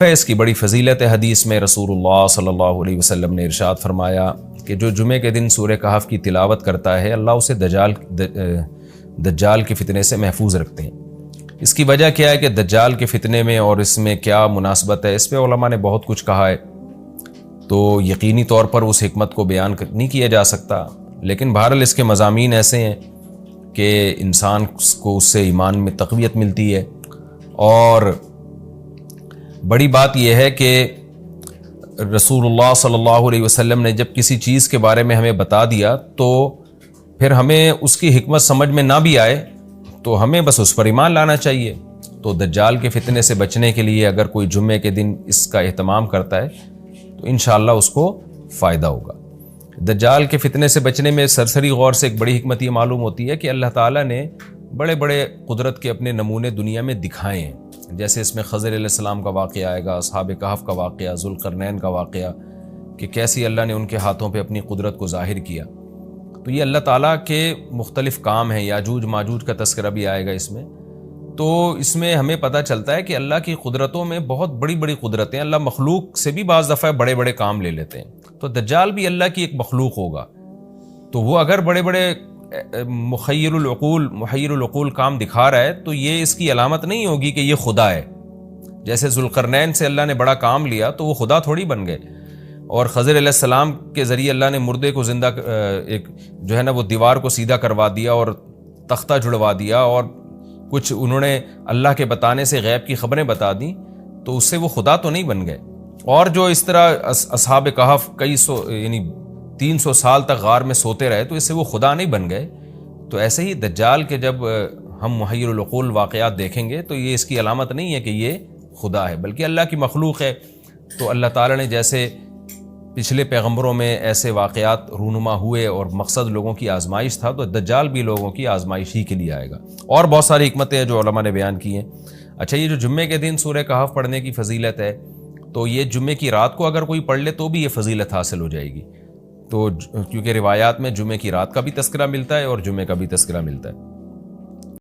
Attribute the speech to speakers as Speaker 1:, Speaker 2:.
Speaker 1: اس کی بڑی فضیلت حدیث میں رسول اللہ صلی اللہ علیہ وسلم نے ارشاد فرمایا کہ جو جمعے کے دن سورہ کہف کی تلاوت کرتا ہے اللہ اسے دجال کے فتنے سے محفوظ رکھتے ہیں۔ اس کی وجہ کیا ہے کہ دجال کے فتنے میں اور اس میں کیا مناسبت ہے، اس پہ علماء نے بہت کچھ کہا ہے، تو یقینی طور پر اس حکمت کو بیان نہیں کیا جا سکتا، لیکن بہرحال اس کے مضامین ایسے ہیں کہ انسان کو اس سے ایمان میں تقویت ملتی ہے۔ اور بڑی بات یہ ہے کہ رسول اللہ صلی اللہ علیہ وسلم نے جب کسی چیز کے بارے میں ہمیں بتا دیا تو پھر ہمیں اس کی حکمت سمجھ میں نہ بھی آئے تو ہمیں بس اس پر ایمان لانا چاہیے۔ تو دجال کے فتنے سے بچنے کے لیے اگر کوئی جمعے کے دن اس کا اہتمام کرتا ہے تو انشاءاللہ اس کو فائدہ ہوگا۔ دجال کے فتنے سے بچنے میں سرسری غور سے ایک بڑی حکمت یہ معلوم ہوتی ہے کہ اللہ تعالیٰ نے بڑے بڑے قدرت کے اپنے نمونے دنیا میں دکھائے ہیں، جیسے اس میں خضر علیہ السلام کا واقعہ آئے گا، اصحاب کہف کا واقعہ، ذوالقرنین کا واقعہ، کہ کیسی اللہ نے ان کے ہاتھوں پہ اپنی قدرت کو ظاہر کیا۔ تو یہ اللہ تعالیٰ کے مختلف کام ہیں، یاجوج ماجوج کا تذکرہ بھی آئے گا اس میں۔ تو اس میں ہمیں پتہ چلتا ہے کہ اللہ کی قدرتوں میں بہت بڑی بڑی قدرتیں، اللہ مخلوق سے بھی بعض دفعہ بڑے بڑے کام لے لیتے ہیں۔ تو دجال بھی اللہ کی ایک مخلوق ہوگا، تو وہ اگر بڑے بڑے محیر العقول کام دکھا رہا ہے تو یہ اس کی علامت نہیں ہوگی کہ یہ خدا ہے۔ جیسے ذوالقرنین سے اللہ نے بڑا کام لیا تو وہ خدا تھوڑی بن گئے، اور خضر علیہ السلام کے ذریعے اللہ نے مردے کو زندہ ایک جو ہے نا وہ دیوار کو سیدھا کروا دیا اور تختہ جڑوا دیا، اور کچھ انہوں نے اللہ کے بتانے سے غیب کی خبریں بتا دیں، تو اس سے وہ خدا تو نہیں بن گئے۔ اور جو اس طرح اصحاب کہف کئی سو یعنی 300 سال تک غار میں سوتے رہے تو اس سے وہ خدا نہیں بن گئے۔ تو ایسے ہی دجال کے جب ہم محیر العقول واقعات دیکھیں گے تو یہ اس کی علامت نہیں ہے کہ یہ خدا ہے، بلکہ اللہ کی مخلوق ہے۔ تو اللہ تعالیٰ نے جیسے پچھلے پیغمبروں میں ایسے واقعات رونما ہوئے اور مقصد لوگوں کی آزمائش تھا، تو دجال بھی لوگوں کی آزمائش ہی کے لیے آئے گا۔ اور بہت ساری حکمتیں ہیں جو علماء نے بیان کی ہیں۔ اچھا، یہ جو جمعے کے دن سورہ کہف پڑھنے کی فضیلت ہے، تو یہ جمعے کی رات کو اگر کوئی پڑھ لے تو بھی یہ فضیلت حاصل ہو جائے گی، تو کیونکہ روایات میں جمعے کی رات کا بھی تذکرہ ملتا ہے اور جمعے کا بھی تذکرہ ملتا ہے۔